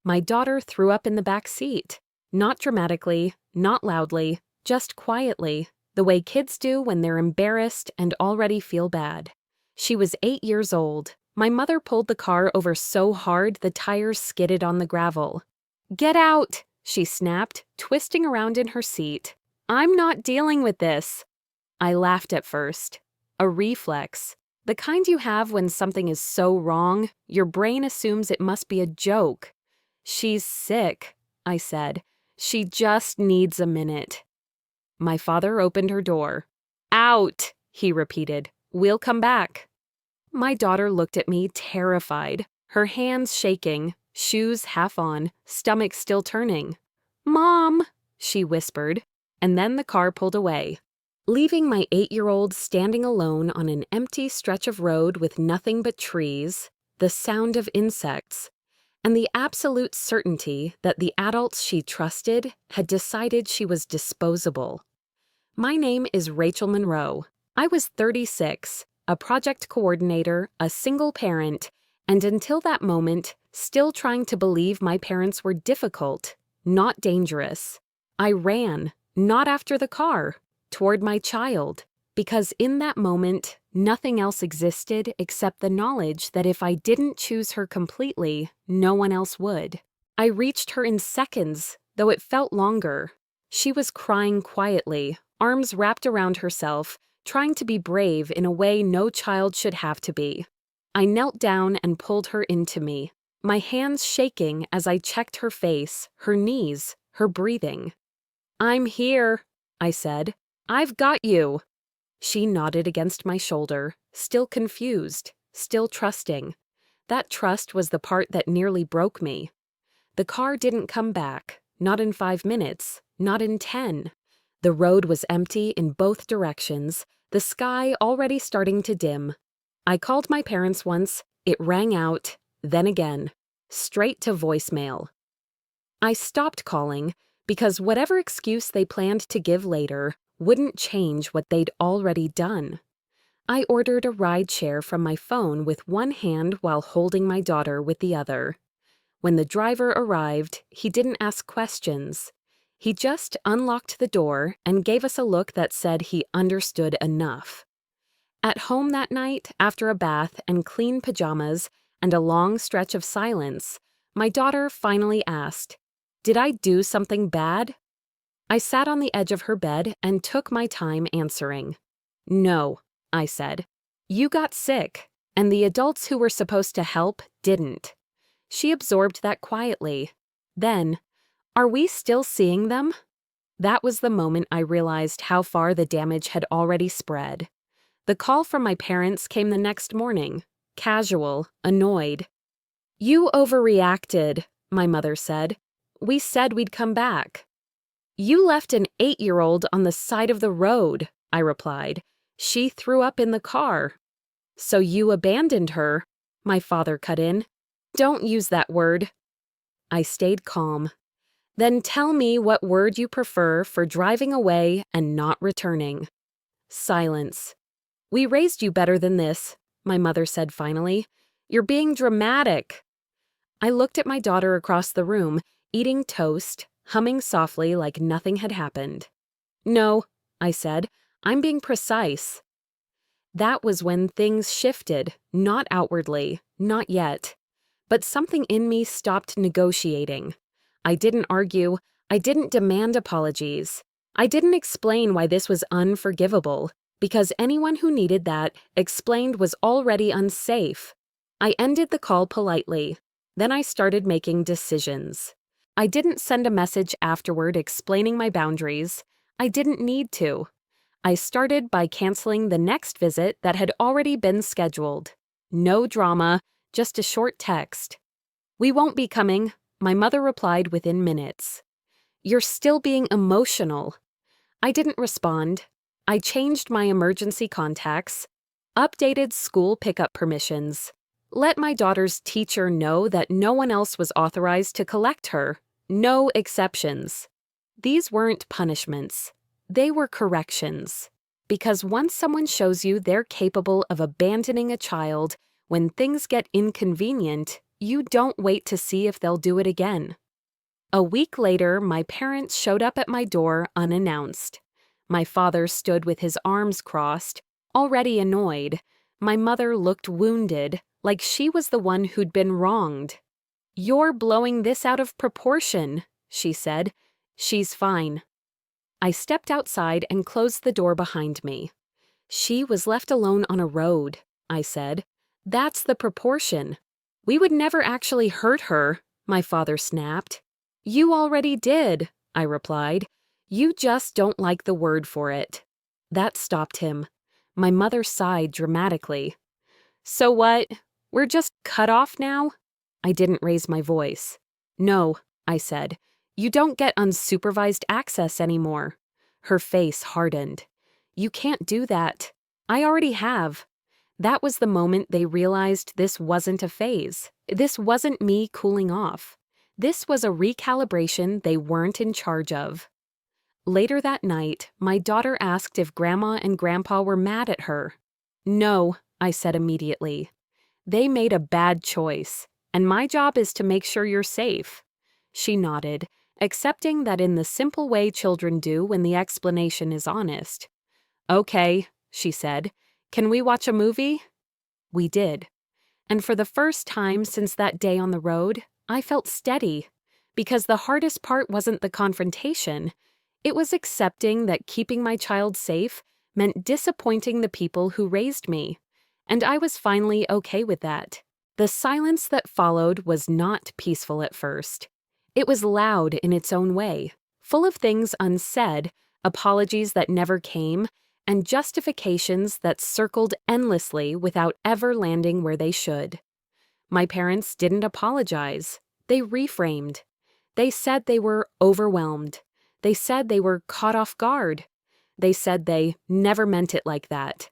My daughter threw up in the back seat. Not dramatically, not loudly, just quietly, the way kids do when they're embarrassed and already feel bad. She was 8 years old. My mother pulled the car over so hard the tires skidded on the gravel. "Get out!" she snapped, twisting around in her seat. "I'm not dealing with this." I laughed at first. A reflex. The kind you have when something is so wrong, your brain assumes it must be a joke. "She's sick," I said. "She just needs a minute." My father opened her door. "Out," he repeated. "We'll come back." My daughter looked at me terrified, her hands shaking, shoes half on, stomach still turning. "Mom," she whispered, and then the car pulled away, leaving my 8-year-old standing alone on an empty stretch of road with nothing but trees, the sound of insects, and the absolute certainty that the adults she trusted had decided she was disposable. My name is Rachel Monroe. I was 36, a project coordinator, a single parent, and until that moment, still trying to believe my parents were difficult, not dangerous. I ran, not after the car, toward my child, because in that moment, nothing else existed except the knowledge that if I didn't choose her completely, no one else would. I reached her in seconds, though it felt longer. She was crying quietly, arms wrapped around herself, trying to be brave in a way no child should have to be. I knelt down and pulled her into me, my hands shaking as I checked her face, her knees, her breathing. "I'm here," I said. "I've got you." She nodded against my shoulder, still confused, still trusting. That trust was the part that nearly broke me. The car didn't come back, not in 5 minutes, not in 10. The road was empty in both directions, the sky already starting to dim. I called my parents once, it rang out, then again, straight to voicemail. I stopped calling because whatever excuse they planned to give later wouldn't change what they'd already done. I ordered a rideshare from my phone with one hand while holding my daughter with the other. When the driver arrived, he didn't ask questions. He just unlocked the door and gave us a look that said he understood enough. At home that night, after a bath and clean pajamas and a long stretch of silence, my daughter finally asked, "Did I do something bad?" I sat on the edge of her bed and took my time answering. "No," I said. "You got sick, and the adults who were supposed to help didn't." She absorbed that quietly. Then, "Are we still seeing them?" That was the moment I realized how far the damage had already spread. The call from my parents came the next morning, casual, annoyed. "You overreacted," my mother said. "We said we'd come back." "You left an 8-year-old on the side of the road," I replied. "She threw up in the car." "So you abandoned her," my father cut in. "Don't use that word." I stayed calm. "Then tell me what word you prefer for driving away and not returning." Silence. "We raised you better than this," my mother said finally. "You're being dramatic." I looked at my daughter across the room, eating toast, humming softly like nothing had happened. "No," I said, "I'm being precise." That was when things shifted, not outwardly, not yet. But something in me stopped negotiating. I didn't argue, I didn't demand apologies. I didn't explain why this was unforgivable, because anyone who needed that explained was already unsafe. I ended the call politely. Then I started making decisions. I didn't send a message afterward explaining my boundaries. I didn't need to. I started by canceling the next visit that had already been scheduled. No drama, just a short text. "We won't be coming," my mother replied within minutes. "You're still being emotional." I didn't respond. I changed my emergency contacts, updated school pickup permissions, let my daughter's teacher know that no one else was authorized to collect her, no exceptions. These weren't punishments. They were corrections. Because once someone shows you they're capable of abandoning a child when things get inconvenient, You don't wait to see if they'll do it again. A week later, my parents showed up at my door unannounced. My father stood with his arms crossed, already annoyed. My mother looked wounded, like she was the one who'd been wronged. "You're blowing this out of proportion," she said. "She's fine." I stepped outside and closed the door behind me. "She was left alone on a road," I said. "That's the proportion." "We would never actually hurt her," my father snapped. "You already did," I replied. "You just don't like the word for it." That stopped him. My mother sighed dramatically. "So what? We're just cut off now?" I didn't raise my voice. "No," I said. "You don't get unsupervised access anymore." Her face hardened. "You can't do that. I already have." That was the moment they realized this wasn't a phase. This wasn't me cooling off. This was a recalibration they weren't in charge of. Later that night, my daughter asked if Grandma and Grandpa were mad at her. "No," I said immediately. "They made a bad choice, and my job is to make sure you're safe." She nodded, accepting that in the simple way children do when the explanation is honest. "Okay," she said. "Can we watch a movie?" We did. And for the first time since that day on the road, I felt steady. Because the hardest part wasn't the confrontation. It was accepting that keeping my child safe meant disappointing the people who raised me. And I was finally okay with that. The silence that followed was not peaceful at first. It was loud in its own way, full of things unsaid, apologies that never came, and justifications that circled endlessly without ever landing where they should. My parents didn't apologize. They reframed. They said they were overwhelmed. They said they were caught off guard. They said they never meant it like that.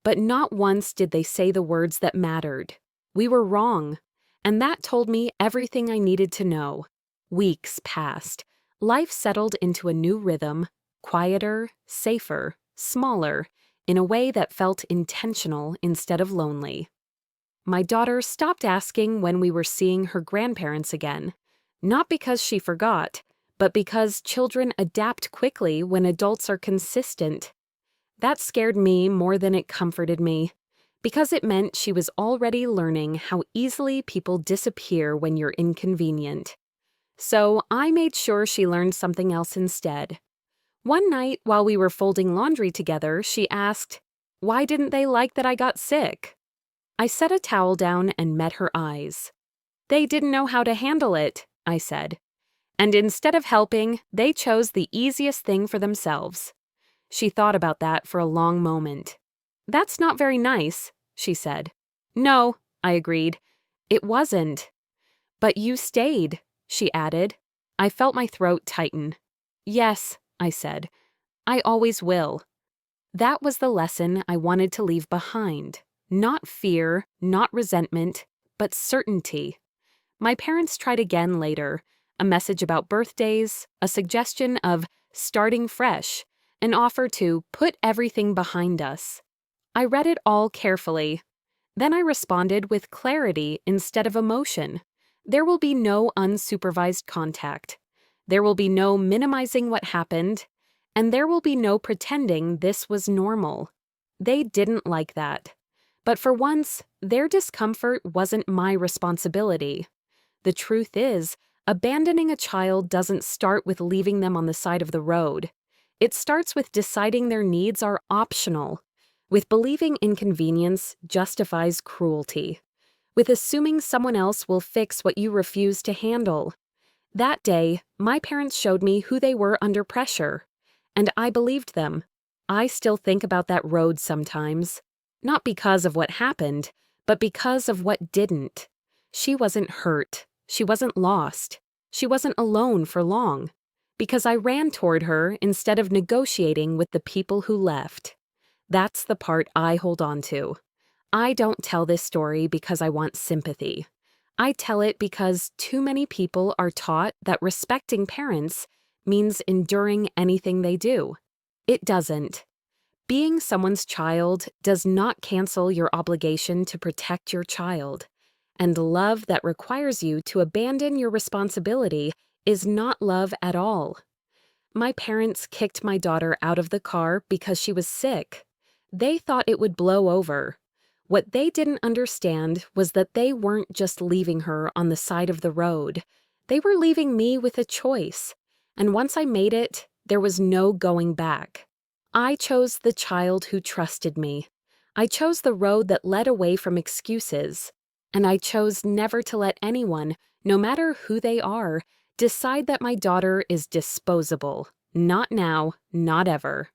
But not once did they say the words that mattered. We were wrong. And that told me everything I needed to know. Weeks passed. Life settled into a new rhythm, quieter, safer, smaller, in a way that felt intentional instead of lonely. My daughter stopped asking when we were seeing her grandparents again, not because she forgot, but because children adapt quickly when adults are consistent. That scared me more than it comforted me, because it meant she was already learning how easily people disappear when you're inconvenient. So I made sure she learned something else instead. One night, while we were folding laundry together, she asked, "Why didn't they like that I got sick?" I set a towel down and met her eyes. "They didn't know how to handle it," I said. "And instead of helping, they chose the easiest thing for themselves." She thought about that for a long moment. "That's not very nice," she said. "No," I agreed. "It wasn't." "But you stayed," she added. I felt my throat tighten. "Yes," I said. "I always will." That was the lesson I wanted to leave behind. Not fear, not resentment, but certainty. My parents tried again later, a message about birthdays, a suggestion of starting fresh, an offer to put everything behind us. I read it all carefully. Then I responded with clarity instead of emotion. There will be no unsupervised contact. There will be no minimizing what happened, and there will be no pretending this was normal. They didn't like that. But for once, their discomfort wasn't my responsibility. The truth is, abandoning a child doesn't start with leaving them on the side of the road. It starts with deciding their needs are optional, with believing inconvenience justifies cruelty, with assuming someone else will fix what you refuse to handle. That day, my parents showed me who they were under pressure, and I believed them. I still think about that road sometimes, not because of what happened, but because of what didn't. She wasn't hurt. She wasn't lost. She wasn't alone for long, because I ran toward her instead of negotiating with the people who left. That's the part I hold on to. I don't tell this story because I want sympathy. I tell it because too many people are taught that respecting parents means enduring anything they do. It doesn't. Being someone's child does not cancel your obligation to protect your child. And love that requires you to abandon your responsibility is not love at all. My parents kicked my daughter out of the car because she was sick. They thought it would blow over. What they didn't understand was that they weren't just leaving her on the side of the road. They were leaving me with a choice. And once I made it, there was no going back. I chose the child who trusted me. I chose the road that led away from excuses. And I chose never to let anyone, no matter who they are, decide that my daughter is disposable. Not now, not ever.